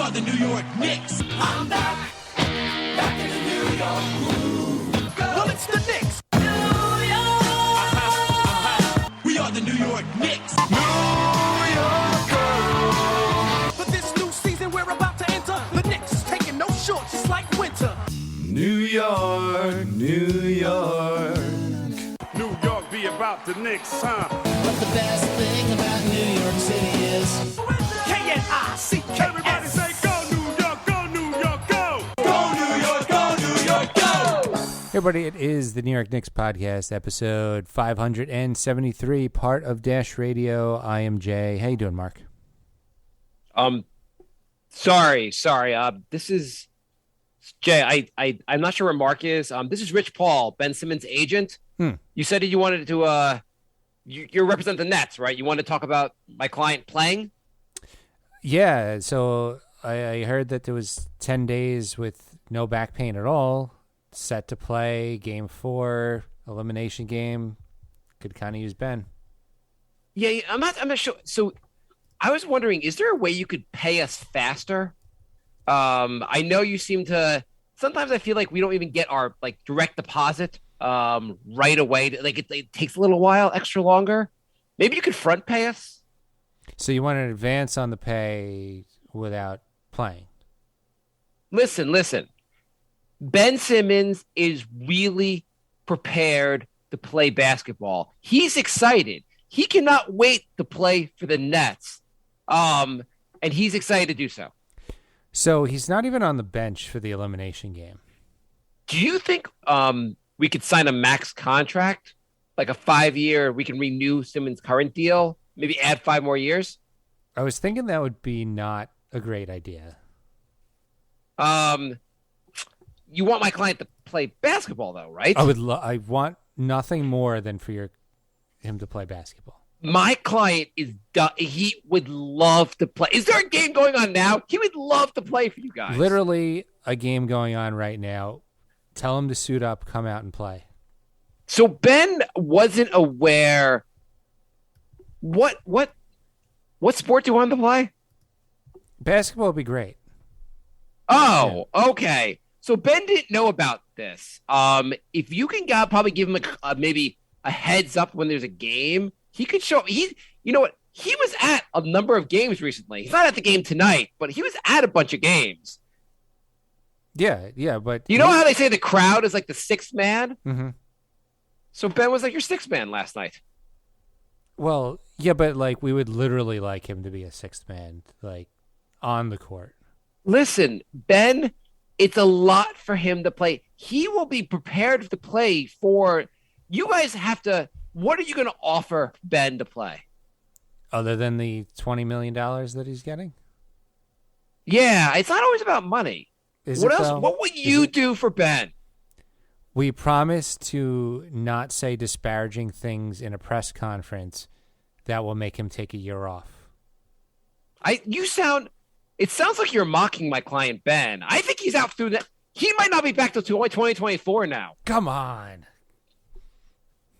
are the New York Knicks. I'm back in the New York groove. Well, it's the Knicks. New York. We are the New York Knicks. New York. For this new season we're about to enter, the Knicks taking no shorts just like winter. New York, New York. New York be about the Knicks, huh? But the best thing about New York City is K-N-I-C-K-S. Everybody say go New York, go New York, go! Go New York, go New York, go! Hey everybody, it is the New York Knicks podcast, episode 573, part of Dash Radio. I am Jay. How you doing, Mark? Sorry. This is Jay. I'm not sure where Mark is. This is Rich Paul, Ben Simmons' agent. You said that you wanted to you represent the Nets, right? You want to talk about my client playing? Yeah, so I heard that there was 10 days with no back pain at all, set to play game 4, elimination game. Could kind of use Ben. Yeah, I'm not sure. So I was wondering, is there a way you could pay us faster? I know you seem to. Sometimes I feel like we don't even get our direct deposit right away. It takes a little while, extra longer. Maybe you could front pay us. So you want an advance on the pay without playing? Listen. Ben Simmons is really prepared to play basketball. He's excited. He cannot wait to play for the Nets. And he's excited to do so. So he's not even on the bench for the elimination game. Do you think we could sign a max contract, like a 5-year? We can renew Simmons' current deal, maybe add 5 more years. I was thinking that would be not a great idea. You want my client to play basketball, though, right? I want nothing more than for him to play basketball. My client is done. He would love to play. Is there a game going on now? He would love to play for you guys. Literally a game going on right now. Tell him to suit up, come out and play. So Ben wasn't aware. What sport do you want him to play? Basketball would be great. Oh, yeah. Okay. So Ben didn't know about this. If you can probably give him maybe a heads up when there's a game, he could show. You know what? He was at a number of games recently. He's not at the game tonight, but he was at a bunch of games. Yeah, but you know how they say the crowd is like the sixth man? Mm-hmm. So Ben was like your sixth man last night. Well, yeah, but we would literally like him to be a sixth man, on the court. Listen, Ben, it's a lot for him to play. He will be prepared to play for. You guys have to. What are you going to offer Ben to play? Other than the $20 million that he's getting? Yeah, it's not always about money. What else? Though? What would you do for Ben? We promise to not say disparaging things in a press conference that will make him take a year off. It sounds like you're mocking my client, Ben. I think he's out through that. He might not be back till 2024 now. Come on.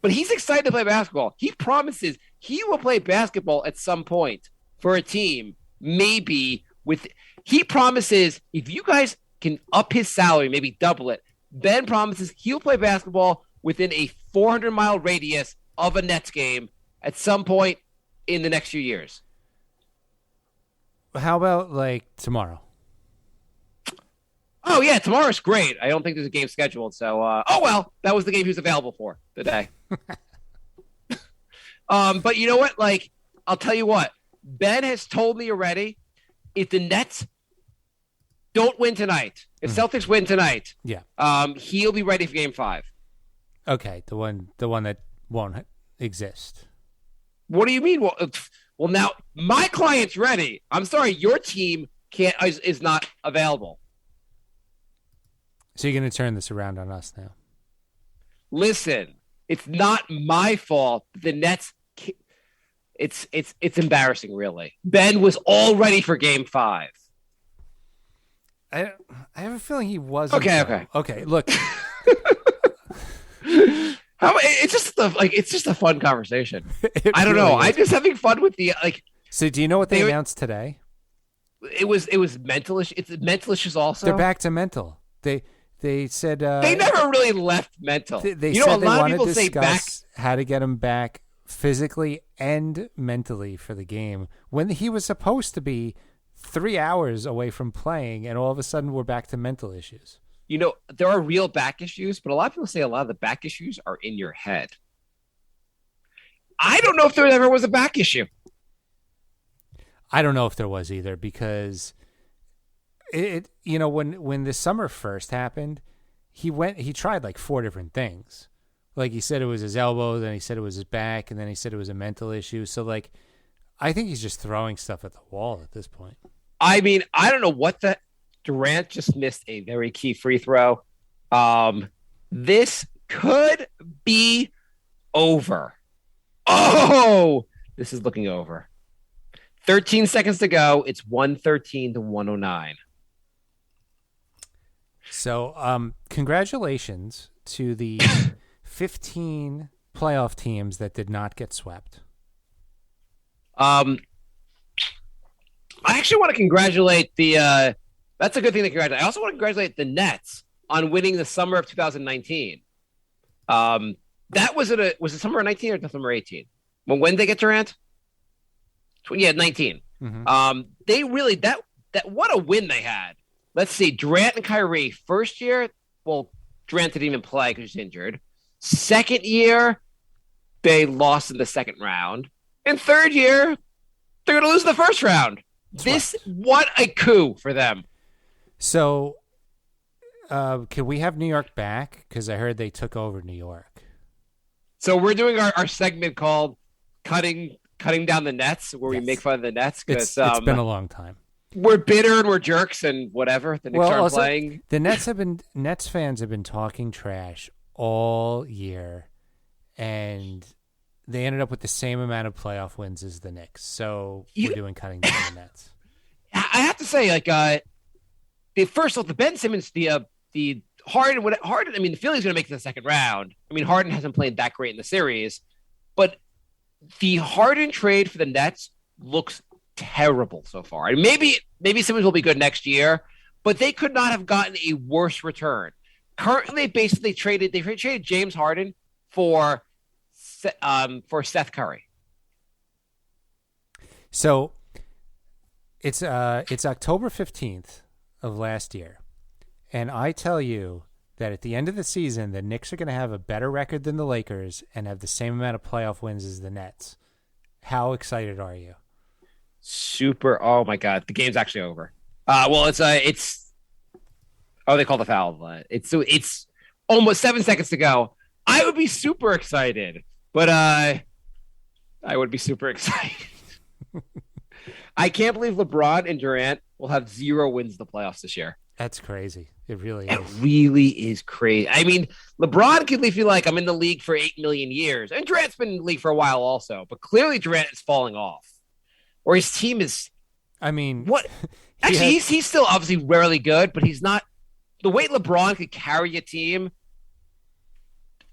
But he's excited to play basketball. He promises he will play basketball at some point for a team, maybe with. He promises if you guys can up his salary, maybe double it, Ben promises he'll play basketball within a 400-mile radius of a Nets game at some point in the next few years. How about tomorrow? Oh, yeah, tomorrow's great. I don't think there's a game scheduled. So, that was the game he was available for today. But you know what? I'll tell you what. Ben has told me already, if the Nets don't win tonight, if Celtics win tonight, he'll be ready for game 5. Okay, the one that won't exist. What do you mean? Well, now my client's ready. I'm sorry, your team is not available. So you're going to turn this around on us now? Listen, it's not my fault. The Nets, it's embarrassing, really. Ben was all ready for game 5. I have a feling he wasn't. Okay. Look, It's just a fun conversation. I don't know. I'm just having fun with the So do you know what they announced today? It was mental issues. It's mental issues also. They're back to mental. They said they never really left mental. They you said know, a they lot want of to people say back. discuss how to get him back physically and mentally for the game when he was supposed to be 3 hours away from playing, and all of a sudden we're back to mental issues. You know, there are real back issues, but a lot of people say a lot of the back issues are in your head. I don't know if there ever was a back issue. I don't know if there was either, because it you know, when the summer first happened, he tried like 4 different things. Like, he said it was his elbow, then he said it was his back, and then he said it was a mental issue. So, like, I think he's just throwing stuff at the wall at this point. I mean, I don't know what the Durant just missed a very key free throw. This could be over. Oh, this is looking over. 13 seconds to go. It's 113 to 109. So, congratulations to the 15 playoff teams that did not get swept. I actually want to congratulate the that's a good thing to congratulate. I also want to congratulate the Nets on winning the summer of 2019. That was it summer of 19 or summer 18? When did they get Durant? Yeah, 19. Mm-hmm. They really that what a win they had. Let's see, Durant and Kyrie first year. Well, Durant didn't even play because he's injured. Second year, they lost in the second round. And third year, they're going to lose in the first round. What a coup for them. So, can we have New York back? Because I heard they took over New York. So we're doing our segment called Cutting Down the Nets, where we make fun of the Nets. It's been a long time. We're bitter and we're jerks and whatever. The Knicks aren't playing. The Nets fans have been talking trash all year, and they ended up with the same amount of playoff wins as the Knicks. So we're doing Cutting Down the Nets. I have to say, like, the Ben Simmons, the Harden. I mean, the Phillies going to make it to the second round. I mean, Harden hasn't played that great in the series, but the Harden trade for the Nets looks terrible so far. And maybe Simmons will be good next year, but they could not have gotten a worse return. Currently, basically traded James Harden for Seth Curry. So it's October 15th of last year, and I tell you that at the end of the season, the Knicks are going to have a better record than the Lakers and have the same amount of playoff wins as the Nets. How excited are you? Super. Oh my God, the game's actually over. Well, it's they call the foul. It's almost 7 seconds to go. I would be super excited, but I would be super excited. I can't believe LeBron and Durant will have 0 wins in the playoffs this year. That's crazy. It really is. It really is crazy. I mean, LeBron could feel like I'm in the league for 8 million years, and Durant's been in the league for a while also. But clearly, Durant is falling off, or his team is. I mean, what? Actually, he's still obviously rarely good, but he's not the way LeBron could carry a team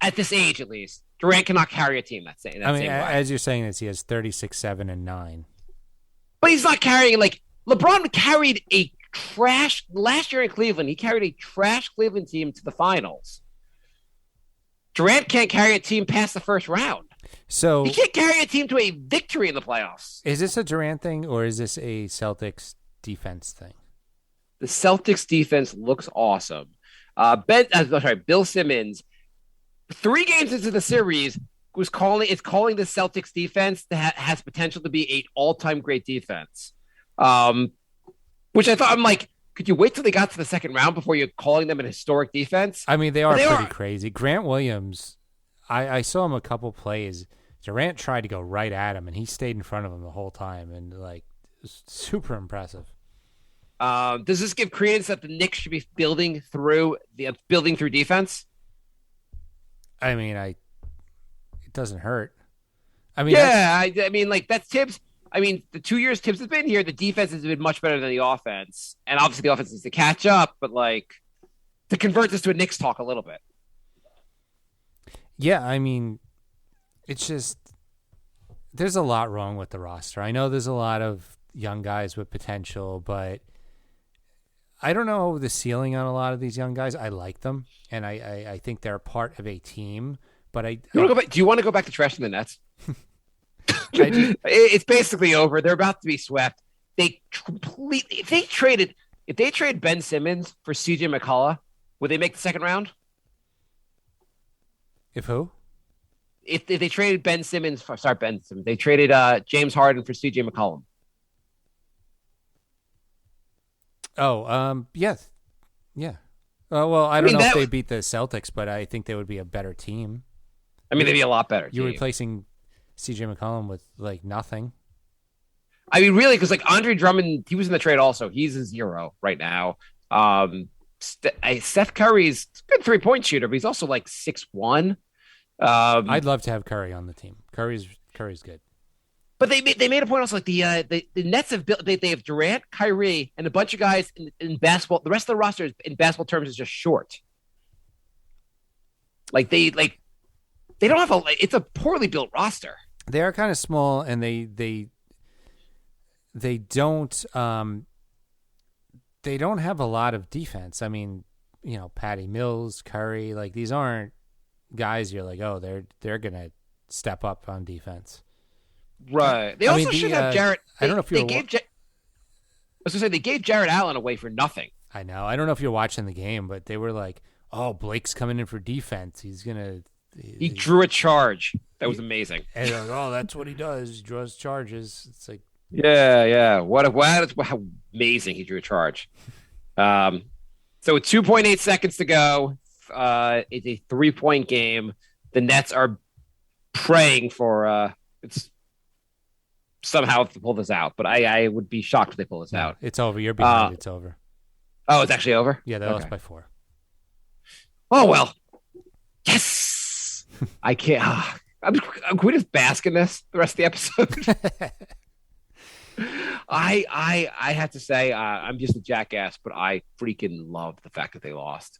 at this age, at least. Durant cannot carry a team that same way. As you're saying this, he has 36, 7, and 9. But he's not carrying, like, LeBron carried a trash last year in Cleveland. He carried a trash Cleveland team to the finals. Durant can't carry a team past the first round. So he can't carry a team to a victory in the playoffs. Is this a Durant thing or is this a Celtics defense thing? The Celtics defense looks awesome. Bill Simmons, 3 games into the series, was calling the Celtics defense that has potential to be an all-time great defense. Which I thought, I'm like, could you wait till they got to the second round before you're calling them an historic defense? I mean, they are pretty crazy. Grant Williams, I saw him a couple plays. Durant tried to go right at him, and he stayed in front of him the whole time, and like, it was super impressive. Does this give credence that the Knicks should be building through defense? I mean, it doesn't hurt. I mean, I mean, like, that's Tibbs. I mean, the 2 years Tibbs has been here, the defense has been much better than the offense. And obviously the offense needs to catch up, but, like, to convert this to a Knicks talk a little bit. Yeah, I mean, it's just, there's a lot wrong with the roster. I know there's a lot of young guys with potential, but I don't know the ceiling on a lot of these young guys. I like them, and I think they're part of a team. But You wanna go back, do you want to go back to trashing the Nets? It's basically over. They're about to be swept. They completely if they trade Ben Simmons for CJ McCullough, would they make the second round? If who? If they traded Ben Simmons, they traded James Harden for CJ McCollum. Oh, yes, yeah. Well, I don't know if they would beat the Celtics, but I think they would be a better team. I mean, they'd be a lot better. You're replacing CJ McCollum with like nothing. I mean, really, because like Andre Drummond, he was in the trade also. He's a 0 right now. Seth Curry's a good 3-point shooter, but he's also like 6'1". I'd love to have Curry on the team. Curry's good. But they made a point also like the Nets have built they have Durant, Kyrie, and a bunch of guys in basketball. The rest of the roster in basketball terms is just short. Like they don't have it's a poorly built roster. They are kind of small, and they don't have a lot of defense. I mean, you know, Patty Mills, Curry, like these aren't guys you're like, oh, they're gonna step up on defense. Right. They also should have Jarrett. I don't know if I was gonna say they gave Jarrett Allen away for nothing. I know. I don't know if you're watching the game, but they were like, "Oh, Blake's coming in for defense. He's gonna." He drew a charge. That was amazing. And like, oh, that's what he does. He draws charges. It's like, yeah. How amazing he drew a charge. So with 2.8 seconds to go, it's a 3-point game. The Nets are praying for it's somehow to pull this out, but I would be shocked if they pull this out. It's over. You're behind. It's over. Oh, it's actually over? Yeah, they lost by 4. Oh, well. Yes. I can't. I'm going to just bask in this the rest of the episode. I have to say, I'm just a jackass, but I freaking love the fact that they lost.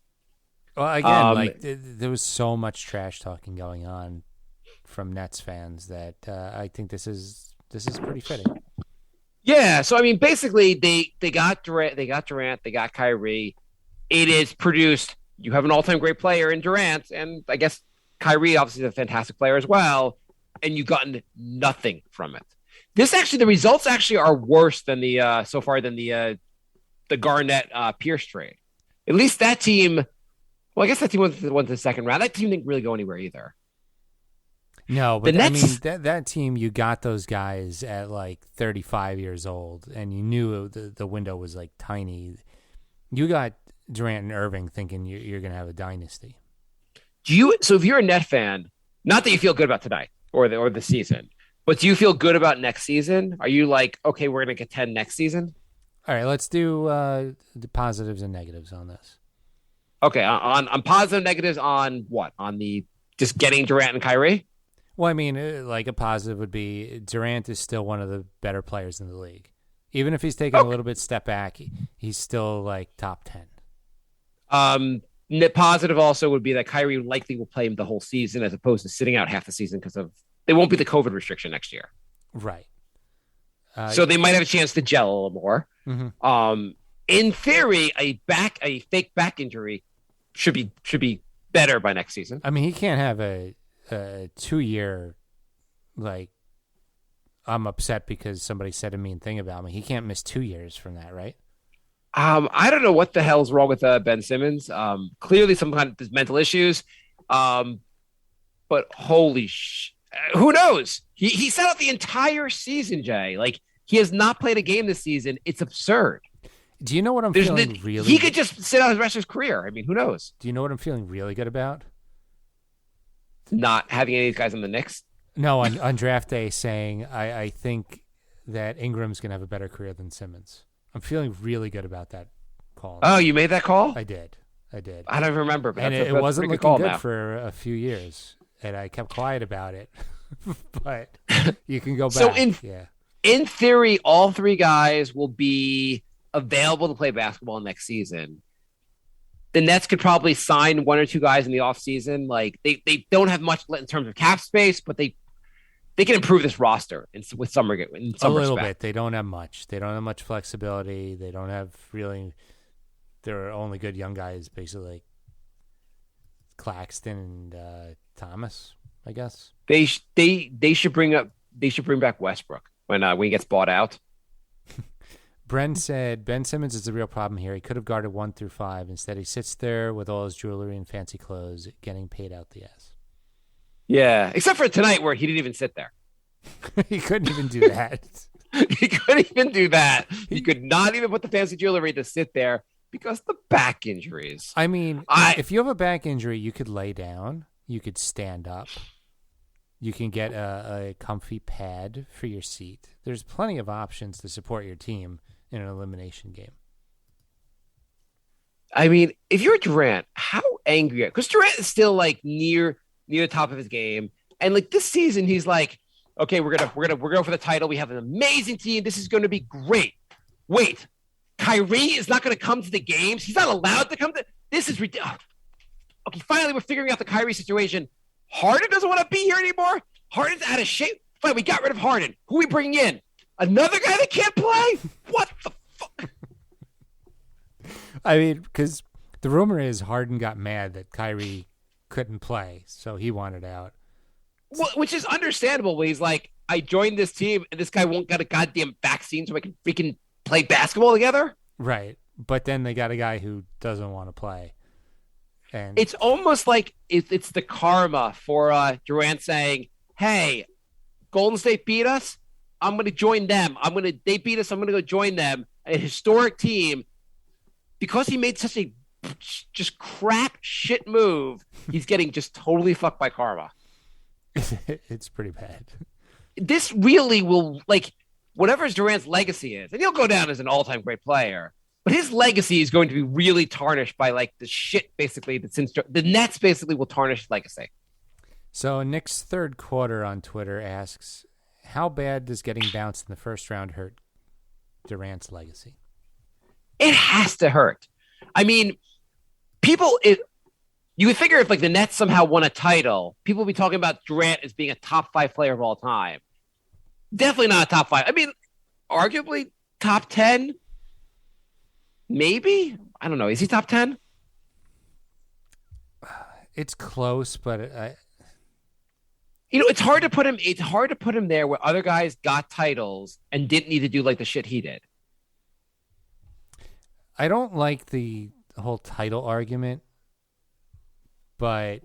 Well, again, there was so much trash talking going on from Nets fans that I think this is pretty fitting. Yeah, so I mean, basically, they got Durant, they got Kyrie. It is produced. You have an all-time great player in Durant, and I guess Kyrie obviously is a fantastic player as well. And you've gotten nothing from it. The results actually are worse than the Garnett Pierce trade. At least that team. Well, I guess that team went to the second round. That team didn't really go anywhere either. No, but I mean that team, you got those guys at like 35 years old, and you knew the window was like tiny. You got Durant and Irving thinking you're going to have a dynasty. So if you're a Net fan, not that you feel good about tonight or the season, but do you feel good about next season? Are you like, okay, we're going to contend next season? All right, let's do the positives and negatives on this. Okay, on positive, negatives on what? On the just getting Durant and Kyrie? Well, I mean, like a positive would be Durant is still one of the better players in the league. Even if he's taking a little bit step back, he's still like top 10. Net positive also would be that Kyrie likely will play him the whole season as opposed to sitting out half the season because they won't be the COVID restriction next year. Right. So they might have a chance to gel a little more. Mm-hmm. In theory, a fake back injury should be better by next season. I mean, he can't have a 2-year, like, I'm upset because somebody said a mean thing about me. He can't miss 2 years from that, right? I don't know what the hell's wrong with Ben Simmons. Clearly some kind of mental issues. But holy who knows? He sat out the entire season, Jay. Like, he has not played a game this season. It's absurd. Do you know what I'm feeling really? He could just sit out the rest of his career. I mean, who knows? Do you know what I'm feeling really good about? Not having any of these guys on the Knicks? No, on draft day saying I think that Ingram's going to have a better career than Simmons. I'm feeling really good about that call. Oh, you made that call? I did. I don't remember. But and it wasn't looking good now. for a few years, and I kept quiet about it. But you can go back. So in theory, all three guys will be available to play basketball next season. The Nets could probably sign one or two guys in the offseason. Like they don't have much in terms of cap space, but they can improve this roster with summer in some A little respect. bit. They don't have much. They don't have much flexibility. They don't have really. Their only good young guys, basically, like Claxton and Thomas, I guess. They should bring back Westbrook when he gets bought out. Bren said Ben Simmons is the real problem here. He could have guarded 1 through 5. Instead, he sits there with all his jewelry and fancy clothes, getting paid out the ass. Yeah, except for tonight where he didn't even sit there. He couldn't even do that. He couldn't even do that. He could not even put the fancy jewelry to sit there because of the back injuries. I mean, if you have a back injury, you could lay down. You could stand up. You can get a comfy pad for your seat. There's plenty of options to support your team in an elimination game. I mean, if you're Durant, how angry are you? Because Durant is still like near the top of his game, and like this season, he's like, okay, we're gonna go for the title. We have an amazing team. This is going to be great. Wait, Kyrie is not going to come to the games. He's not allowed to come to. This is ridiculous. Okay, finally, we're figuring out the Kyrie situation. Harden doesn't want to be here anymore. Harden's out of shape. Fine, we got rid of Harden. Who are we bringing in? Another guy that can't play? What the fuck? I mean, because the rumor is Harden got mad that Kyrie couldn't play, so he wanted out. Well, which is understandable. When he's like, I joined this team, and this guy won't get a goddamn vaccine so I can freaking play basketball together. Right, but then they got a guy who doesn't want to play. And It's almost like it's the karma for Durant saying, hey, Golden State beat us. I'm going to join them. They beat us. I'm going to go join them. A historic team. Because he made such a just crap shit move, he's getting just totally fucked by karma. it's pretty bad. This really will, like, whatever Durant's legacy is, and he'll go down as an all-time great player, but his legacy is going to be really tarnished by, like, the shit, basically, that since the Nets basically will tarnish his legacy. So Nick's third quarter on Twitter asks, how bad does getting bounced in the first round hurt Durant's legacy? It has to hurt. I mean, you would figure if like the Nets somehow won a title, people would be talking about Durant as being a top 5 player of all time. Definitely not a top 5. I mean, arguably top 10, maybe. I don't know. Is he top 10? It's close, but It's hard to put him. It's hard to put him there where other guys got titles and didn't need to do like the shit he did. I don't like the whole title argument, but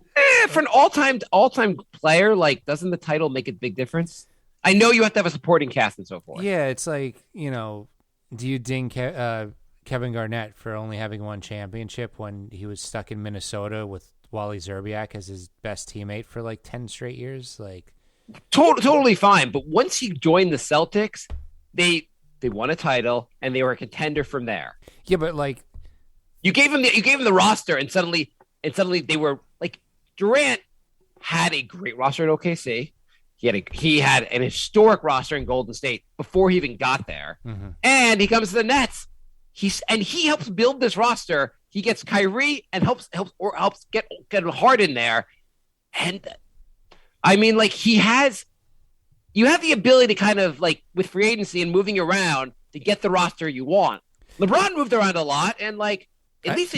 For an all-time player, like, doesn't the title make a big difference? I know you have to have a supporting cast and so forth. yeah, it's like, do you ding Kevin Garnett for only having one championship when he was stuck in Minnesota with Wally Zerbiak as his best teammate for like 10 straight years? Like, Totally fine. But once he joined the Celtics, they won a title and they were a contender from there. yeah, but like, You gave him the roster, and suddenly they were like, Durant had a great roster at OKC. He had an historic roster in Golden State before he even got there. mm-hmm. And he comes to the Nets. He helps build this roster. He gets Kyrie and helps get Harden there. And I mean, like, you have the ability to kind of like with free agency and moving around to get the roster you want. LeBron moved around a lot, and like at least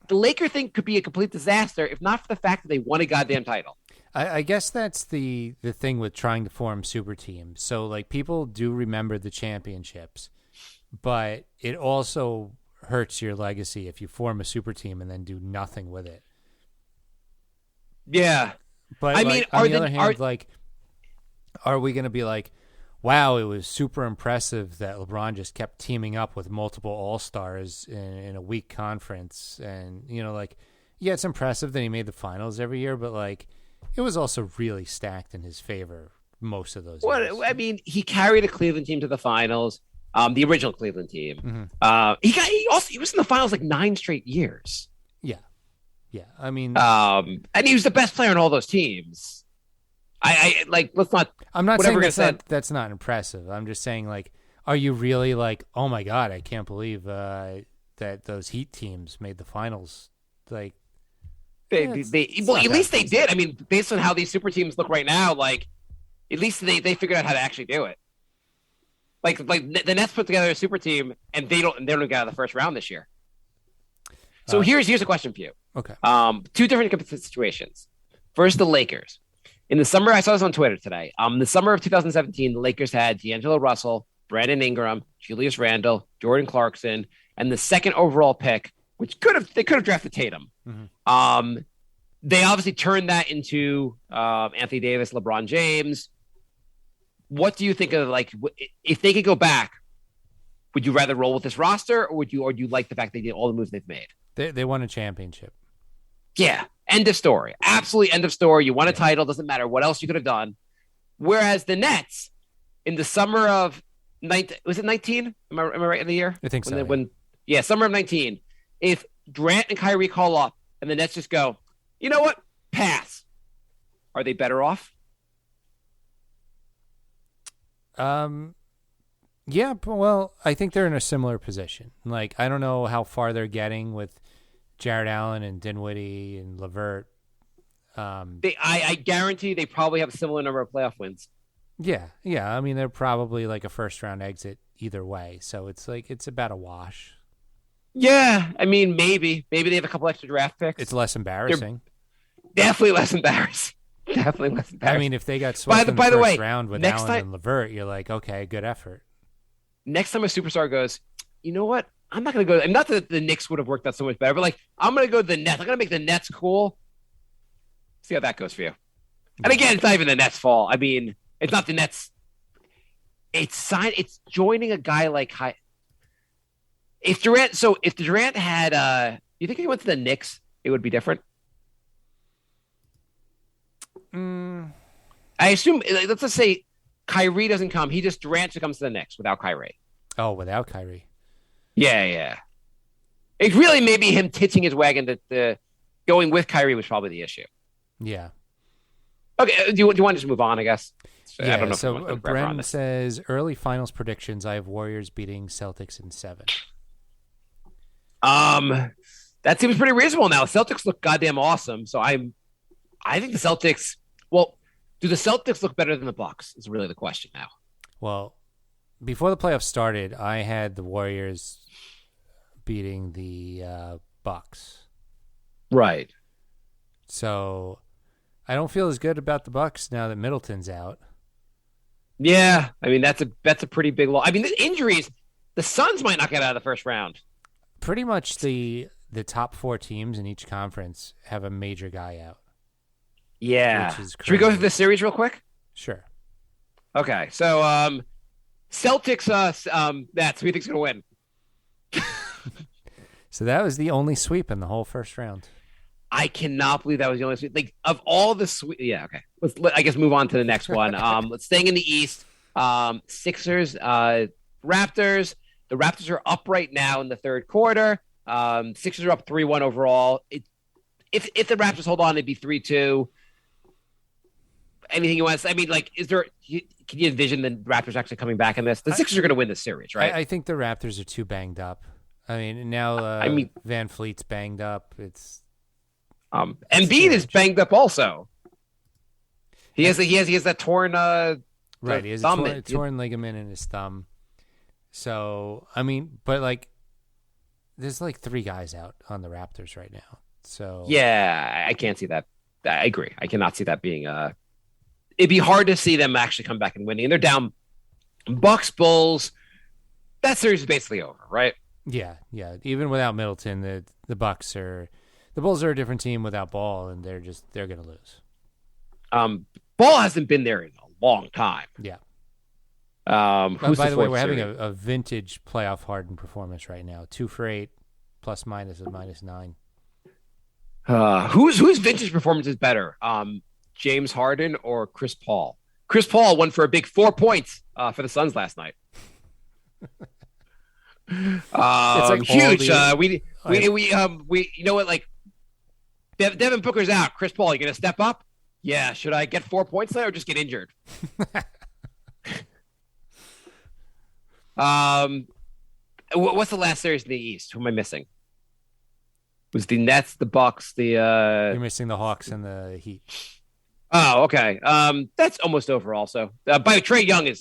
the Laker thing could be a complete disaster if not for the fact that they won a goddamn title. I guess that's the thing with trying to form super teams. So like people do remember the championships, but it also hurts your legacy if you form a super team and then do nothing with it. Yeah, But I mean, on the other hand, like, are we going to be like, wow, it was super impressive that LeBron just kept teaming up with multiple All-Stars in a weak conference. And, like, yeah, it's impressive that he made the finals every year, but, like, it was also really stacked in his favor most of those years. I mean, he carried a Cleveland team to the finals, the original Cleveland team. Mm-hmm. He was in the finals like 9 straight years. Yeah, I mean, and he was the best player on all those teams. I like, let's not. I'm not saying saying that's not impressive. I'm just saying, like, are you really like, oh my God, I can't believe that those Heat teams made the finals? Like, at least they did. I mean, based on how these super teams look right now, like, At least they figured out how to actually do it. Like the Nets put together a super team, and they don't get out of the first round this year. So here's a question for you. Okay. Two different situations. First, the Lakers. In the summer, I saw this on Twitter today. The summer of 2017, the Lakers had D'Angelo Russell, Brandon Ingram, Julius Randle, Jordan Clarkson, and the second overall pick, which they could have drafted Tatum. Mm-hmm. They obviously turned that into Anthony Davis, LeBron James. What do you think of, like, if they could go back? Would you rather roll with this roster, or do you like the fact they did all the moves they've made? They won a championship. Yeah, end of story. Absolutely end of story. You won a title. Doesn't matter what else you could have done. Whereas the Nets, in the summer of 19, was it 19? Am I right in the year? I think so. Summer of 19. If Durant and Kyrie call up and the Nets just go, you know what? Pass. Are they better off? Yeah, well, I think they're in a similar position. Like, I don't know how far they're getting with Jared Allen and Dinwiddie and LeVert. I guarantee they probably have a similar number of playoff wins. Yeah. I mean, they're probably like a first-round exit either way. So it's like it's about a wash. Yeah, I mean, maybe they have a couple extra draft picks. It's less embarrassing. Definitely less embarrassing. I mean, if they got swept in the first round with Allen and LeVert, you're like, okay, good effort. Next time a superstar goes, you know what? I'm not going to go. And not that the Knicks would have worked out so much better, but like, I'm going to go to the Nets. I'm going to make the Nets cool. See how that goes for you. And again, it's not even the Nets' fault. I mean, it's not the Nets. It's joining a guy like if Durant had, you think he went to the Knicks, it would be different? I assume, let's just say Kyrie doesn't come. Durant just comes to the Knicks without Kyrie. Oh, without Kyrie. Yeah. It really may be him titching his wagon that going with Kyrie was probably the issue. Yeah. Okay. Do you want to just move on, I guess? Yeah, I don't know. So Bren says, early finals predictions, I have Warriors beating Celtics in 7. That seems pretty reasonable now. Celtics look goddamn awesome. So I think the Celtics, well, do the Celtics look better than the Bucks is really the question now. Well, before the playoffs started, I had the Warriors beating the Bucks. Right. So I don't feel as good about the Bucks now that Middleton's out. Yeah, I mean that's a pretty big loss. I mean the injuries, the Suns might not get out of the first round. Pretty much the top 4 teams in each conference have a major guy out. Yeah. Should we go through the series real quick? Sure. Okay. So Celtics that's who you think's gonna win. So that was the only sweep in the whole first round. I cannot believe that was the only sweep. Like of all the sweep, yeah. Okay, I guess move on to the next one. Let's staying in the East. Sixers, Raptors. The Raptors are up right now in the third quarter. Sixers are up 3-1 overall. If the Raptors hold on, it'd be 3-2. Anything you want to say? I mean, like, can you envision the Raptors actually coming back in this? The Sixers are going to win this series, right? I think the Raptors are too banged up. I mean, now Van Fleet's banged up. It's Embiid is banged up also. He has that torn right. He has a torn ligament in his thumb. So I mean, but like, there's like 3 guys out on the Raptors right now. So yeah, I can't see that. I agree. I cannot see that being it'd be hard to see them actually come back and winning. And they're down Bucks, Bulls. That series is basically over, right? Yeah. Even without Middleton, the Bucks are. The Bulls are a different team without Ball, and they're going to lose. Ball hasn't been there in a long time. Yeah. Who's by the way, we're series? having a vintage playoff hardened performance right now. 2 for 8, plus minus is -9. Whose vintage performance is better? James Harden or Chris Paul? Chris Paul won for a big 4 points for the Suns last night. It's like huge. We you know what? Like Devin Booker's out. Chris Paul, you gonna step up? Yeah. Should I get 4 points there or just get injured? What's the last series in the East? Who am I missing? It was the Nets, the Bucks, You're missing the Hawks and the Heat. Oh, okay. That's almost over. Also, by Trey Young is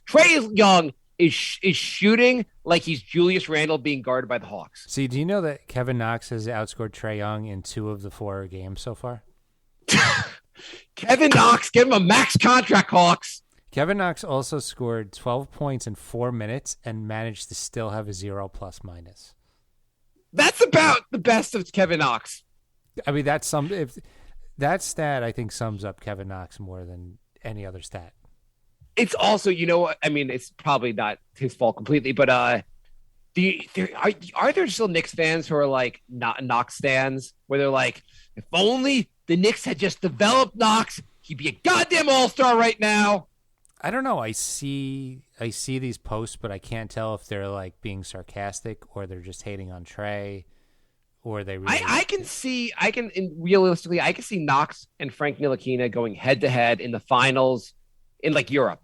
Trey Young is shooting like he's Julius Randle being guarded by the Hawks. See, do you know that Kevin Knox has outscored Trae Young in 2 of the 4 games so far? Kevin Knox, give him a max contract, Hawks. Kevin Knox also scored 12 points in 4 minutes and managed to still have a 0 plus minus. That's about the best of Kevin Knox. I mean, that stat I think sums up Kevin Knox more than any other stat. It's also, I mean, it's probably not his fault completely, but are there still Knicks fans who are like not Knox stands where they're like, if only the Knicks had just developed Knox, he'd be a goddamn all-star right now. I don't know. I see these posts, but I can't tell if they're like being sarcastic or they're just hating on Trey, or they really. Realistically, I can see Knox and Frank Ntilikina going head to head in the finals in like Europe.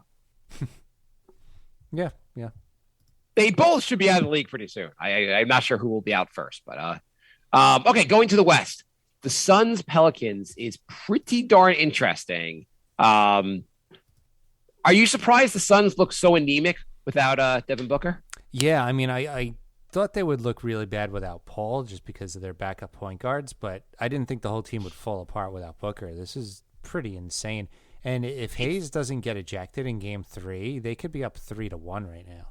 Yeah. They both should be out of the league pretty soon. I'm not sure who will be out first, but okay, going to the West, the Suns Pelicans is pretty darn interesting. Are you surprised the Suns look so anemic without Devin Booker? Yeah, I mean, I thought they would look really bad without Paul just because of their backup point guards, but I didn't think the whole team would fall apart without Booker. This is pretty insane. And if Hayes doesn't get ejected in Game 3, they could be up 3-1 right now.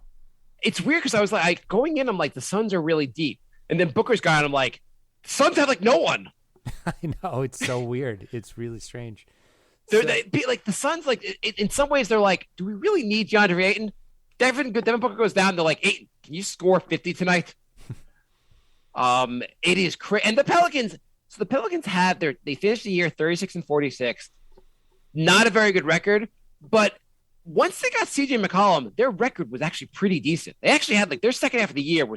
It's weird because I was like, going in, I'm like, the Suns are really deep. And then Booker's gone, I'm like, the Suns have like no one. I know, it's so weird. It's really strange. Like the Suns, like in some ways, they're like, do we really need DeAndre Ayton? Devin Booker goes down. They're like, Ayton, can you score 50 tonight? It is crazy. And the Pelicans. So the Pelicans they finished the year 36-46. Not a very good record, but once they got CJ McCollum, their record was actually pretty decent. They actually had their second half of the year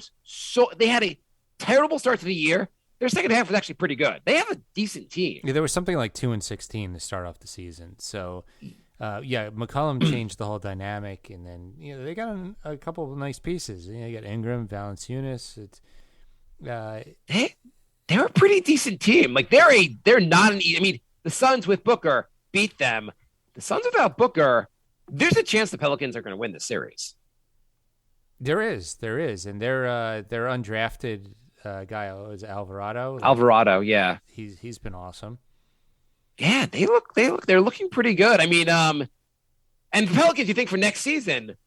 they had a terrible start to the year. Their second half was actually pretty good. They have a decent team. Yeah, there was something like 2-16 to start off the season. So, McCollum changed the whole dynamic, and then they got a couple of nice pieces. You got Ingram, Valanciunas. They're a pretty decent team. Like they're not an. I mean, the Suns with Booker beat them. The Suns without Booker, there's a chance the Pelicans are going to win the series. There is, and they're undrafted. Guy is Alvarado. Alvarado, yeah, he's been awesome. Yeah, they're looking pretty good. I mean, and the Pelicans, you think for next season,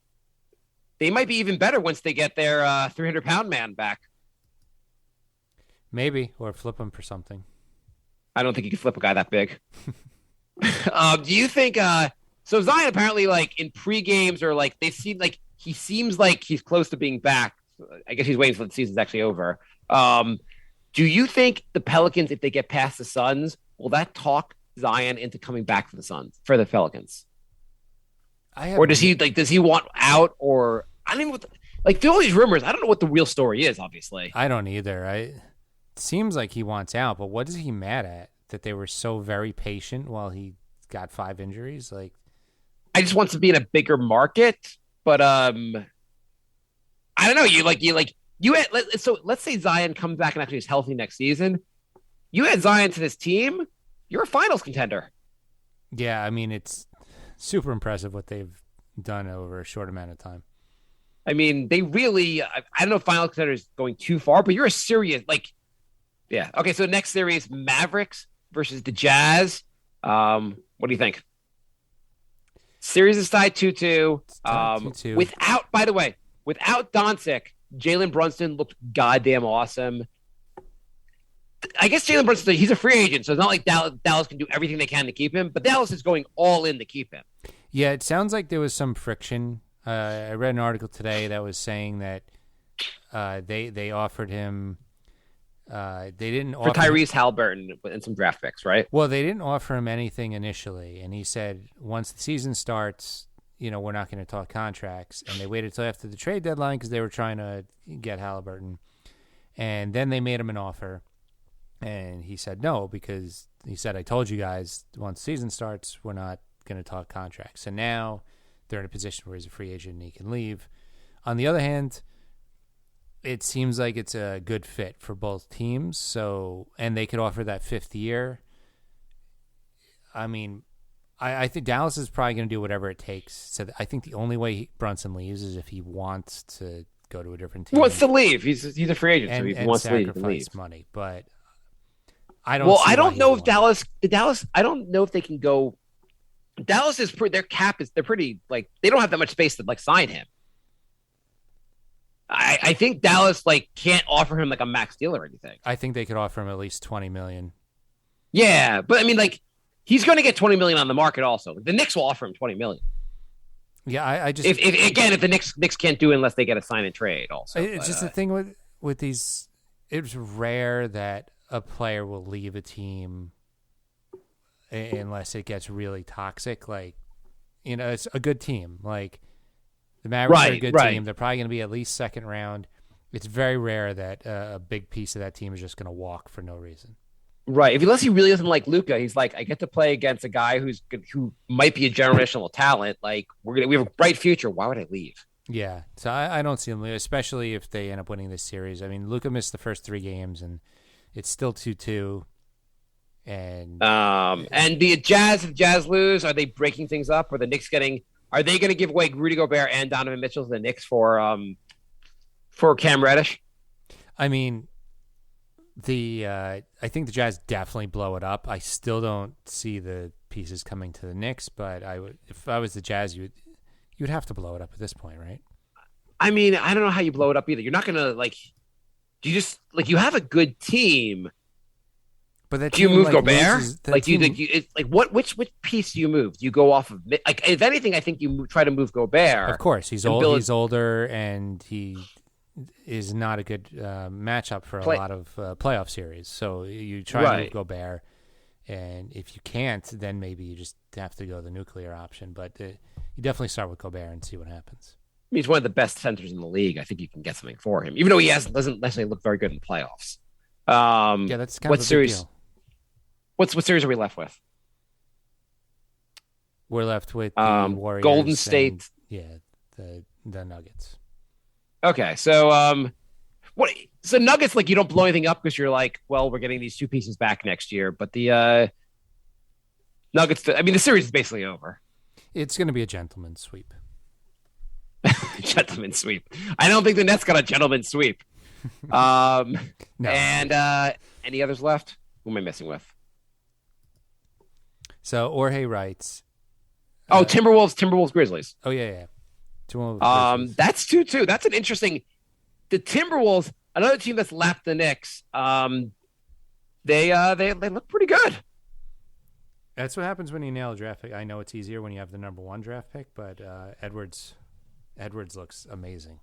they might be even better once they get their 300-pound man back. Maybe, or flip him for something. I don't think you can flip a guy that big. Do you think? So Zion apparently, like in pre-games or like they've seen, like he seems like he's close to being back. I guess he's waiting until the season's actually over. Do you think the Pelicans, if they get past the Suns, will that talk Zion into coming back for the Pelicans? Or does he want out? Or I don't even through all these rumors, I don't know what the real story is. Obviously, I don't either. It seems like he wants out, but what is he mad at? That they were so very patient while he got 5 injuries? Like, I just want to be in a bigger market, but I don't know. So let's say Zion comes back and actually is healthy next season. You add Zion to this team, you're a finals contender. Yeah, I mean, it's super impressive what they've done over a short amount of time. I mean, they really, I don't know if finals contender is going too far, but you're a serious, yeah. Okay, so the next series, Mavericks versus the Jazz. What do you think? Series is tied 2-2. 2-2. Without Doncic, Jalen Brunson looked goddamn awesome. I guess Jalen Brunson, he's a free agent, so it's not like Dallas can do everything they can to keep him, but Dallas is going all in to keep him. Yeah, it sounds like there was some friction. I read an article today that was saying that they offered him. They didn't offer for Tyrese Halliburton and some draft picks, right? Well, they didn't offer him anything initially, and he said once the season starts, we're not going to talk contracts. And they waited till after the trade deadline because they were trying to get Halliburton, and then they made him an offer, and he said no because he said, "I told you guys once the season starts, we're not going to talk contracts." So now they're in a position where he's a free agent and he can leave. On the other hand, it seems like it's a good fit for both teams. So, and they could offer that 5th year. I mean, I think Dallas is probably going to do whatever it takes. So I think the only way Brunson leaves is if he wants to go to a different team. He wants to leave. He's a free agent, so and, if he wants to leave, he can leave. sacrifice money. But I don't. Well, see I don't why know he if Dallas. I don't know if they can go. Dallas is their cap is they're pretty like they don't have that much space to like sign him. I think Dallas like can't offer him like a max deal or anything. I think they could offer him at least $20 million. Yeah, but I mean, like he's going to get $20 million on the market. Also, the Knicks will offer him $20 million. Yeah, I just if the Knicks can't do it unless they get a sign and trade. Also, it's just the thing with these. It's rare that a player will leave a team unless it gets really toxic. Like, it's a good team. Like the Mavericks are a good team. They're probably going to be at least second round. It's very rare that a big piece of that team is just going to walk for no reason. Right. Unless he really doesn't like Luka, he's like, I get to play against a guy who might be a generational talent. Like we have a bright future. Why would I leave? Yeah. So I don't see them leave, especially if they end up winning this series. I mean, Luka missed the first 3 games, and it's still 2-2. And the Jazz, if Jazz lose, are they breaking things up? Or the Knicks are they going to give away Rudy Gobert and Donovan Mitchell to the Knicks for Cam Reddish? I mean, I think the Jazz definitely blow it up. I still don't see the pieces coming to the Knicks, but if I was the Jazz, you would have to blow it up at this point, right? I mean, I don't know how you blow it up either. You're not going to you have a good team. But that do you move Gobert? Which piece do you move? Do you go off of if anything? I think you try to move Gobert. Of course, he's old. He's older, and he is not a good matchup for a lot of playoff series. So you try to move Gobert, and if you can't, then maybe you just have to go the nuclear option. But you definitely start with Gobert and see what happens. I mean, he's one of the best centers in the league. I think you can get something for him, even though he doesn't necessarily look very good in the playoffs. Yeah, that's kind of a series. Big deal. What series are we left with? We're left with the Warriors, Golden State. The Nuggets. Okay, so So Nuggets, like you don't blow anything up because you're like, well, we're getting these 2 pieces back next year. But the Nuggets, I mean, the series is basically over. It's going to be a gentleman's sweep. Gentleman's sweep. I don't think the Nets got a gentleman's sweep. No. And any others left? Who am I messing with? So Jorge writes. Timberwolves, Grizzlies. Oh yeah. Timberwolves, that's 2-2. That's an interesting. The Timberwolves, another team that's lapped the Knicks. They look pretty good. That's what happens when you nail a draft pick. I know it's easier when you have the number 1 draft pick, but Edwards looks amazing.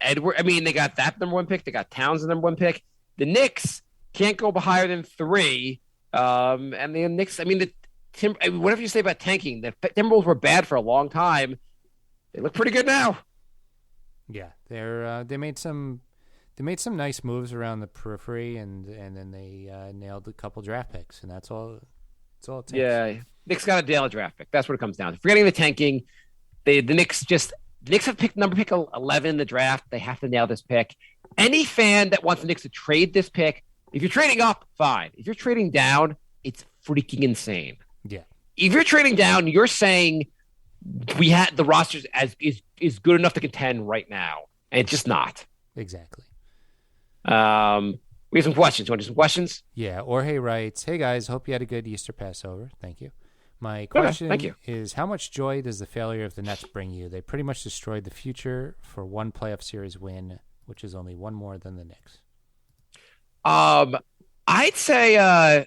They got that number 1 pick. They got Towns the number 1 pick. The Knicks can't go higher than 3. And the Knicks, whatever you say about tanking, the Timberwolves were bad for a long time. They look pretty good now. Yeah, they made some nice moves around the periphery, and then they nailed a couple draft picks, and that's all. That's all it takes. Yeah, Knicks got to nail a draft pick. That's what it comes down to. Forgetting the tanking, the Knicks have picked number 11 in the draft. They have to nail this pick. Any fan that wants the Knicks to trade this pick, if you're trading up, fine. If you're trading down, it's freaking insane. Yeah. If you're trading down, you're saying we had the rosters is good enough to contend right now, and it's just not. Exactly. We have some questions. You want to do some questions? Yeah. Jorge writes, "Hey guys, hope you had a good Easter Passover. Thank you. My question is, how much joy does the failure of the Nets bring you? They pretty much destroyed the future for one playoff series win, which is only one more than the Knicks." I'd say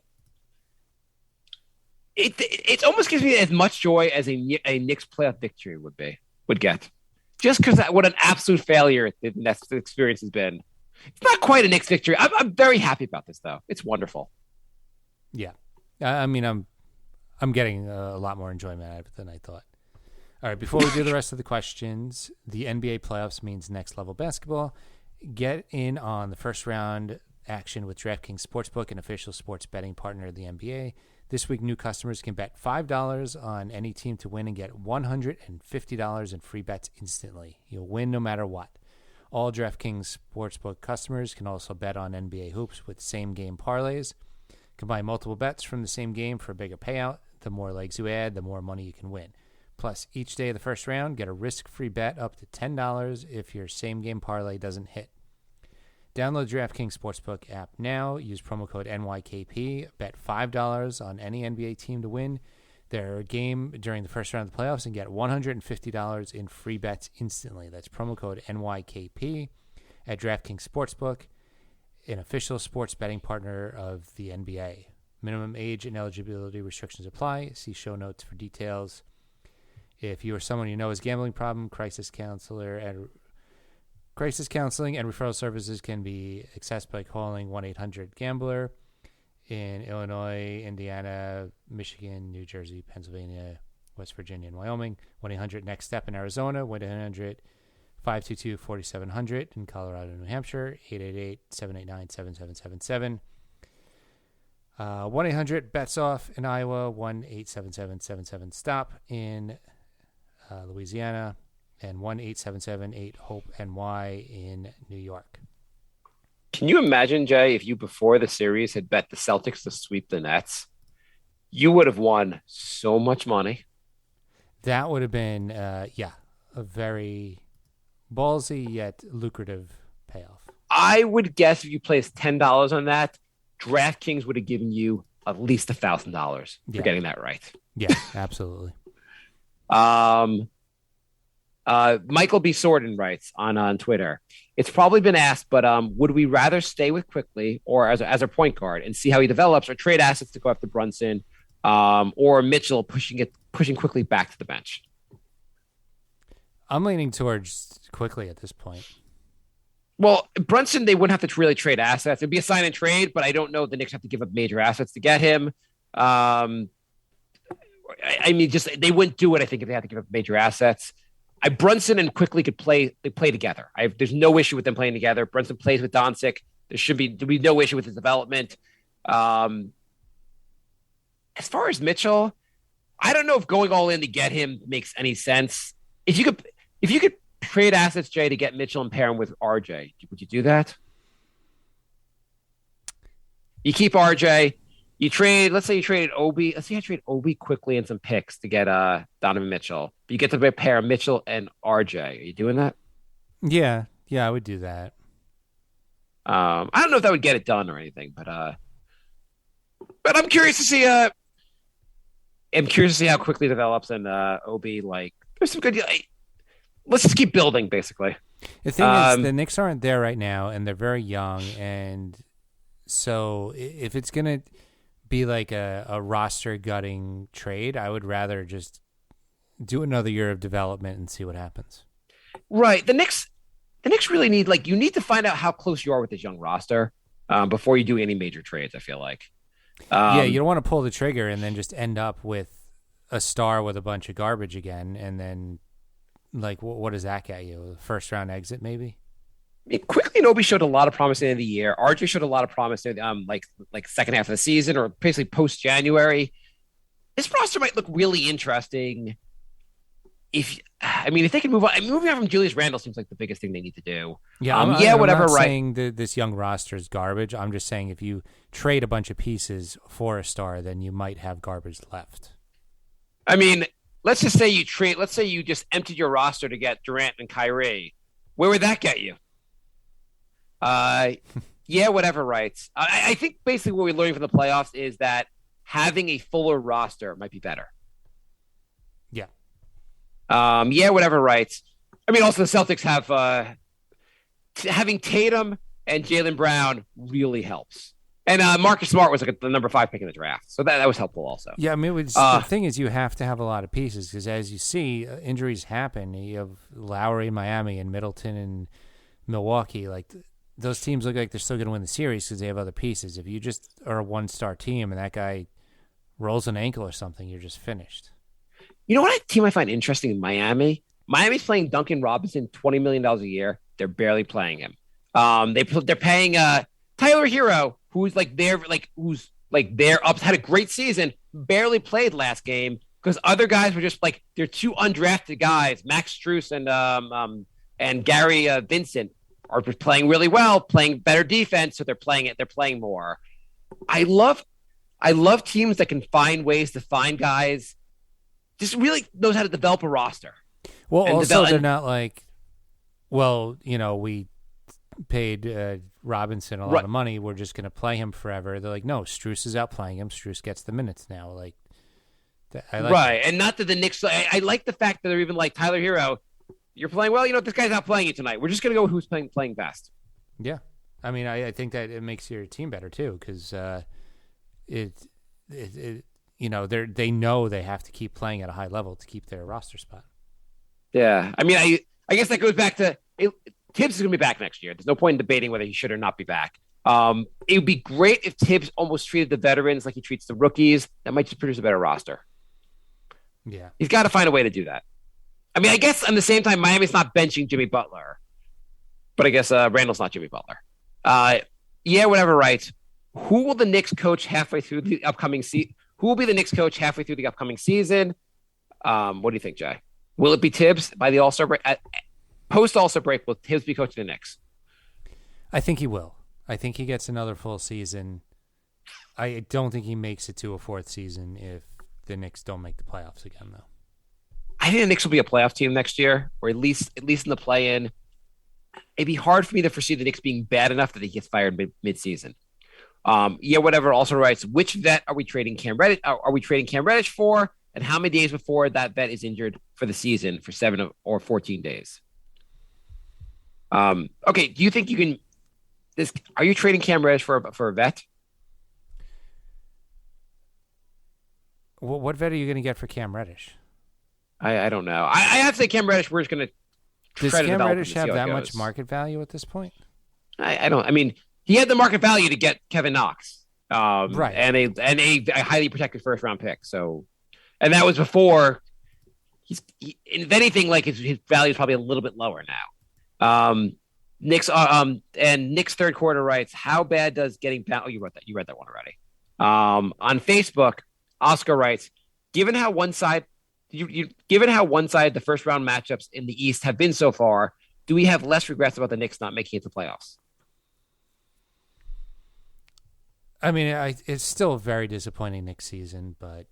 it almost gives me as much joy as a Knicks playoff victory would get, just because what an absolute failure the Nets experience has been. It's not quite a Knicks victory. I'm very happy about this though. It's wonderful. Yeah, I'm getting a lot more enjoyment out of it than I thought. All right, before we do the rest of the questions, the NBA playoffs means next level basketball. Get in on the first round action with DraftKings Sportsbook, an official sports betting partner of the NBA. This week, new customers can bet $5 on any team to win and get $150 in free bets instantly. You'll win no matter what. All DraftKings Sportsbook customers can also bet on NBA hoops with same-game parlays. Combine multiple bets from the same game for a bigger payout. The more legs you add, the more money you can win. Plus, each day of the first round, get a risk-free bet up to $10 if your same-game parlay doesn't hit. Download DraftKings Sportsbook app now. Use promo code NYKP. Bet $5 on any NBA team to win their game during the first round of the playoffs and get $150 in free bets instantly. That's promo code NYKP at DraftKings Sportsbook, an official sports betting partner of the NBA. Minimum age and eligibility restrictions apply. See show notes for details. If you or someone you know has a gambling problem, crisis counseling and referral services can be accessed by calling 1-800-GAMBLER in Illinois, Indiana, Michigan, New Jersey, Pennsylvania, West Virginia, and Wyoming. 1-800-NEXT-STEP in Arizona. 1-800-522-4700 in Colorado and New Hampshire. 888-789-7777. 1-800-BETS-OFF in Iowa. 1-877-77-STOP in Louisiana. And 1-877-8-HOPE-NY in New York. Can you imagine, Jay, if you before the series had bet the Celtics to sweep the Nets? You would have won so much money. That would have been, a very ballsy yet lucrative payoff. I would guess if you placed $10 on that, DraftKings would have given you at least $1,000 for getting that right. Yeah, absolutely. Michael B. Sorden writes on Twitter, it's probably been asked, but would we rather stay with Quickly or as a point guard and see how he develops, or trade assets to go after Brunson or Mitchell pushing Quickly back to the bench? I'm leaning towards Quickly at this point. Well, Brunson, they wouldn't have to really trade assets. It'd be a sign and trade, but I don't know if the Knicks have to give up major assets to get him. I mean, just they wouldn't do it, I think, if they had to give up major assets. Brunson and Quickly could play. They play together. There's no issue with them playing together. Brunson plays with Doncic. There'll be no issue with his development. As far as Mitchell, I don't know if going all in to get him makes any sense. If you could trade assets, Jay, to get Mitchell and pair him with RJ, would you do that? You keep RJ. You trade. Let's say you traded Obi. Let's say you trade Obi Quickly and some picks to get Donovan Mitchell. But you get to pair Mitchell and RJ. Are you doing that? Yeah, I would do that. I don't know if that would get it done or anything, but I'm curious to see. I'm curious to see how Quickly develops and Obi. Like, there's some good. Let's just keep building, basically. The thing is, the Knicks aren't there right now, and they're very young, and so if it's gonna be like a roster gutting trade, I would rather just do another year of development and see what happens. Right. The Knicks really need, you need to find out how close you are with this young roster before you do any major trades, I feel like. You don't want to pull the trigger and then just end up with a star with a bunch of garbage again. And then what does that get you? A first round exit, maybe? Quickly, Obi showed a lot of promise at the end of the year. RJ showed a lot of promise in second half of the season, or basically post January. This roster might look really interesting if they can move on. Moving on from Julius Randle seems like the biggest thing they need to do. Yeah, I'm not saying this young roster is garbage. I'm just saying if you trade a bunch of pieces for a star, then you might have garbage left. I mean, let's just say you trade. Let's say you just emptied your roster to get Durant and Kyrie. Where would that get you? Whatever, rights. I think basically what we're learning from the playoffs is that having a fuller roster might be better. Yeah. Whatever, rights. I mean, also the Celtics have having Tatum and Jaylen Brown really helps. And Marcus Smart was the number 5 pick in the draft, so that was helpful also. Yeah, I mean, the thing is you have to have a lot of pieces because as you see, injuries happen. You have Lowry in Miami and Middleton in Milwaukee, those teams look like they're still going to win the series because they have other pieces. If you just are a one-star team and that guy rolls an ankle or something, you're just finished. You know what team I find interesting in Miami? Miami's playing Duncan Robinson $20 million a year. They're barely playing him. They're paying Tyler Hero, who's had a great season, barely played last game because other guys were just they're two undrafted guys, Max Strus and Gary Vincent. Are playing really well, playing better defense, so they're playing more. I love I love teams that can find ways to find guys. Just really knows how to develop a roster. Well, And also develop- they're not like, well, we paid Robinson a lot Right. of money. We're just going to play him forever. They're like, no, Strus is out playing him. Strus gets the minutes now. Like, I like right. And not that the Knicks, I like the fact that they're even like Tyler Hero. You're playing well. This guy's not playing you tonight. We're just going to go with who's playing best. Yeah, I mean, I think that it makes your team better too because they know they have to keep playing at a high level to keep their roster spot. Yeah. I mean, I guess that goes back to Tibbs is going to be back next year. There's no point in debating whether he should or not be back. It would be great if Tibbs almost treated the veterans like he treats the rookies. That might just produce a better roster. Yeah. He's got to find a way to do that. I mean, I guess at the same time, Miami's not benching Jimmy Butler, but I guess Randall's not Jimmy Butler. Yeah, whatever, right. Who will the Knicks coach halfway through the upcoming season? Who will be the Knicks coach halfway through the upcoming season? What do you think, Jay? Will it be Tibbs by the All-Star break? Post All-Star break, will Tibbs be coaching the Knicks? I think he will. I think he gets another full season. I don't think he makes it to a fourth season if the Knicks don't make the playoffs again, though. I think the Knicks will be a playoff team next year, or at least in the play-in. It'd be hard for me to foresee the Knicks being bad enough that he gets fired mid-season. Yeah, whatever. Also writes, which vet are we trading Cam Reddish? Are we trading Cam Reddish for? And how many days before that vet is injured for the season for 7 or 14 days? Okay. Do you think you can? Are you trading Cam Reddish for a vet? What vet are you going to get for Cam Reddish? I don't know. I have to say Cam Reddish. We're just going to. Does Cam Reddish have that much market value at this point? I don't. I mean, he had the market value to get Kevin Knox, right, and a highly protected first round pick. So, and that was before. If anything, like his value is probably a little bit lower now. Knicks and Knicks third quarter writes, how bad does getting bounced? Oh, you read that one already. On Facebook, Oscar writes, given how one side the first round matchups in the East have been so far, do we have less regrets about the Knicks not making it to playoffs? I mean, it's still a very disappointing Knicks season, but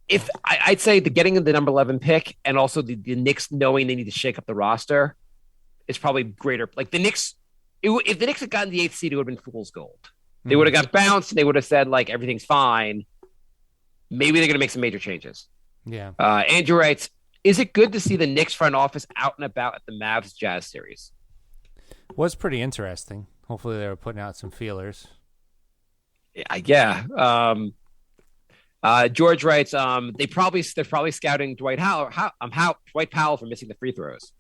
if I'd say getting the number 11 pick and also the Knicks knowing they need to shake up the roster is probably greater. Like the Knicks, if the Knicks had gotten the 8th seed, it would have been fool's gold. They would have got bounced and they would have said like everything's fine. Maybe they're going to make some major changes. Yeah. Andrew writes, is it good to see the Knicks front office out and about at the Mavs Jazz series? Was pretty interesting. Hopefully they were putting out some feelers. Yeah. George writes, they're probably scouting Dwight Powell for missing the free throws.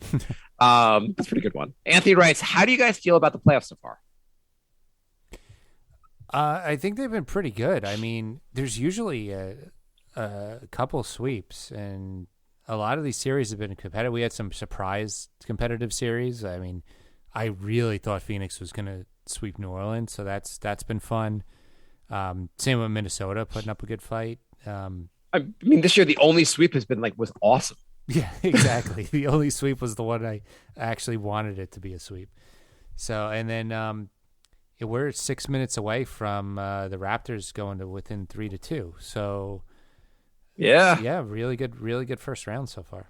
That's a pretty good one. Anthony writes, how do you guys feel about the playoffs so far? I think they've been pretty good. I mean, there's usually a couple sweeps, and a lot of these series have been competitive. We had some surprise competitive series. I mean, I really thought Phoenix was going to sweep New Orleans, so that's been fun. Same with Minnesota putting up a good fight. I mean, this year the only sweep was awesome. Yeah, exactly. The only sweep was the one I actually wanted it to be a sweep. So, and then we're 6 minutes away from the Raptors going to within 3-2. So, yeah, really good first round so far.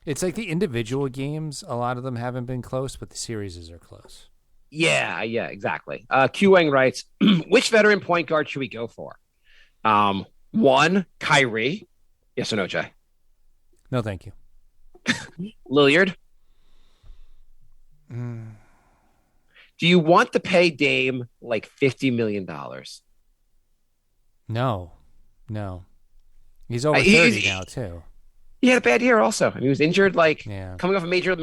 It's like the individual games. A lot of them haven't been close, but the series are close. Yeah, exactly. Q Wang writes, which veteran point guard should we go for? 1, Kyrie. Yes or no, Jay? No, thank you. Lillard. Do you want to pay Dame like $50 million? No. He's over 30 now, too. He had a bad year also. I mean, he was injured, coming off a major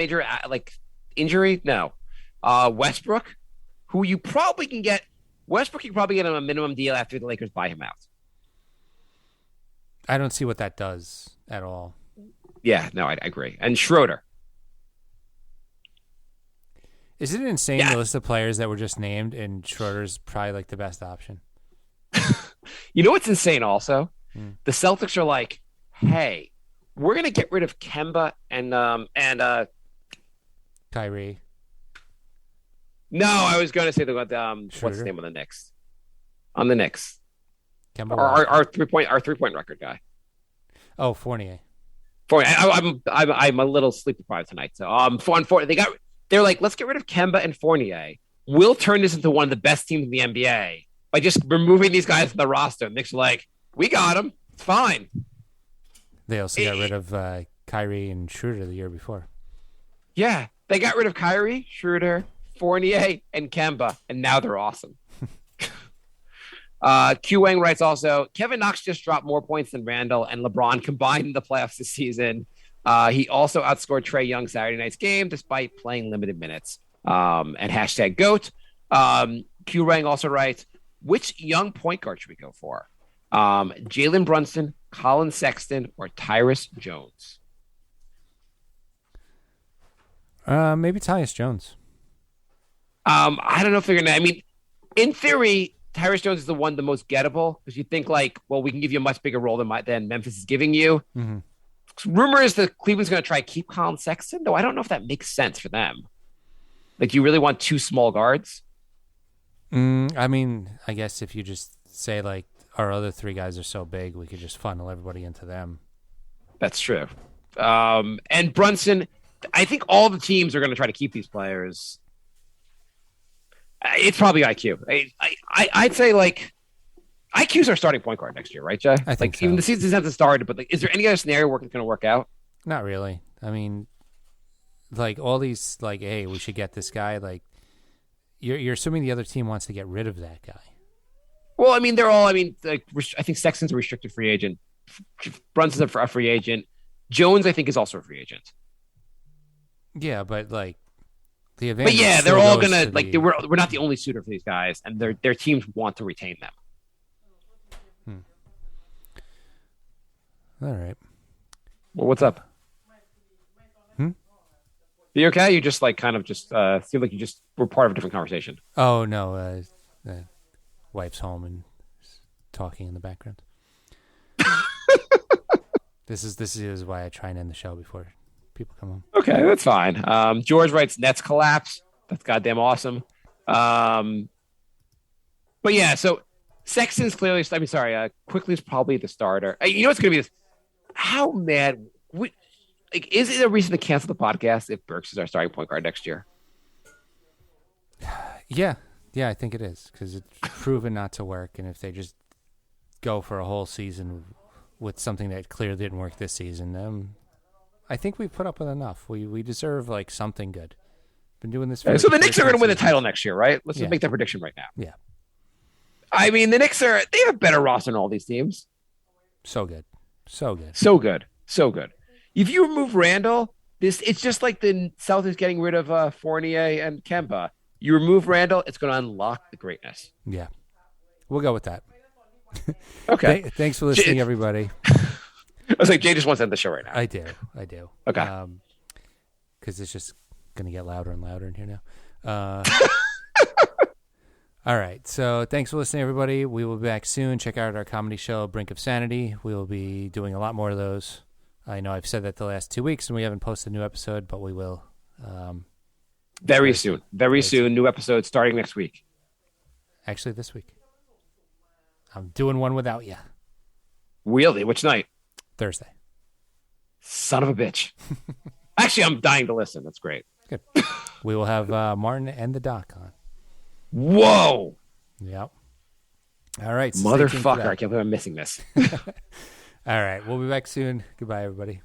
injury. No. Westbrook, who you probably can get. Westbrook, you can probably get him a minimum deal after the Lakers buy him out. I don't see what that does at all. Yeah, no, I agree. And Schroeder. Isn't it insane the list of players that were just named, and Schroeder's probably like the best option? You know what's insane also? The Celtics are like, hey, we're going to get rid of Kemba and Kyrie. No, I was going to say what's Schroeder? the name on the Knicks? On the Knicks, Kemba our, Walker. our 3-point record guy. Oh, Fournier. I'm a little sleep deprived tonight. So they're like, let's get rid of Kemba and Fournier. We'll turn this into one of the best teams in the NBA by just removing these guys from the roster. And Knicks are like, we got them. It's fine. They also got rid of Kyrie and Schroeder the year before. Yeah, they got rid of Kyrie, Schroeder, Fournier, and Kemba, and now they're awesome. Q Wang writes also, Kevin Knox just dropped more points than Randall and LeBron combined in the playoffs this season. He also outscored Trae Young Saturday night's game despite playing limited minutes. And hashtag GOAT. Q Wang also writes, which young point guard should we go for? Jalen Brunson, Colin Sexton, or Tyrus Jones? Maybe Tyus Jones. I don't know if they're going to, I mean, in theory, Tyrus Jones is the most gettable because you think like, well, we can give you a much bigger role than Memphis is giving you. Mm-hmm. Rumor is that Cleveland's going to try to keep Colin Sexton, though I don't know if that makes sense for them. Like, do you really want two small guards? I mean, I guess if you just say like our other three guys are so big, we could just funnel everybody into them. That's true. And Brunson, I think all the teams are going to try to keep these players. It's probably IQ. I'd say like IQ's our starting point guard next year, right, Jay? I think like, so. Even the season hasn't started, but like, is there any other scenario where it's going to work out? Not really. I mean, like all these, like, hey, we should get this guy. Like, you're assuming the other team wants to get rid of that guy. Well, I mean, they're all. I mean, like, I think Sexton's a restricted free agent. Brunson's a free agent. Jones, I think, is also a free agent. Yeah, but like the advantage. But yeah, still they're all goes gonna to like. the- We're not the only suitor for these guys, and their teams want to retain them. All right. Well, what's up? Hmm? Are you okay? You just like kind of just feel like you just were part of a different conversation. Oh no, wife's home and talking in the background. This is why I try and end the show before people come home. Okay, that's fine. George writes Nets collapse. That's goddamn awesome. But yeah, so Sexton's clearly. I mean, sorry. Quickly is probably the starter. You know what's going to be this? How mad? Like, is it a reason to cancel the podcast if Burks is our starting point guard next year? Yeah, I think it is because it's proven not to work, and if they just go for a whole season with something that clearly didn't work this season, I think we put up with enough. We deserve like something good. Been doing this. For So the Knicks are going to win the seasons. title next year, right? Let's Yeah. just make that prediction right now. Yeah, I mean, the Knicks they have a better roster than all these teams. so good. So good. If you remove Randall, it's just like the Celtics getting rid of Fournier and Kemba. You remove Randall, it's going to unlock the greatness. Yeah, we'll go with that. Okay. Thanks for listening, everybody. I was like, Jay just wants to end the show right now. I do. Okay. Because it's just going to get louder and louder in here now. All right. So thanks for listening, everybody. We will be back soon. Check out our comedy show, Brink of Sanity. We will be doing a lot more of those. I know I've said that the last 2 weeks, and we haven't posted a new episode, but we will. Very soon. New episode starting next week. Actually, this week. I'm doing one without you. Really? Which night? Thursday. Son of a bitch. Actually, I'm dying to listen. That's great. Good. We will have Martin and the Doc on. Whoa. Yep. All right. So stay tuned for Motherfucker. that. I can't believe I'm missing this. All right. We'll be back soon. Goodbye, everybody.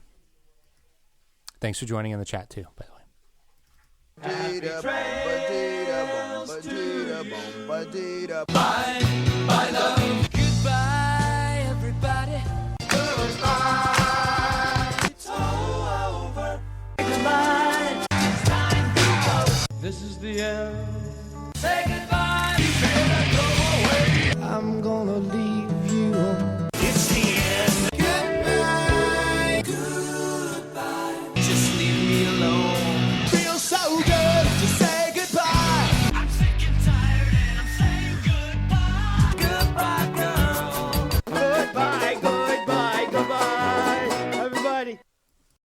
Thanks for joining in the chat, too, by the way. My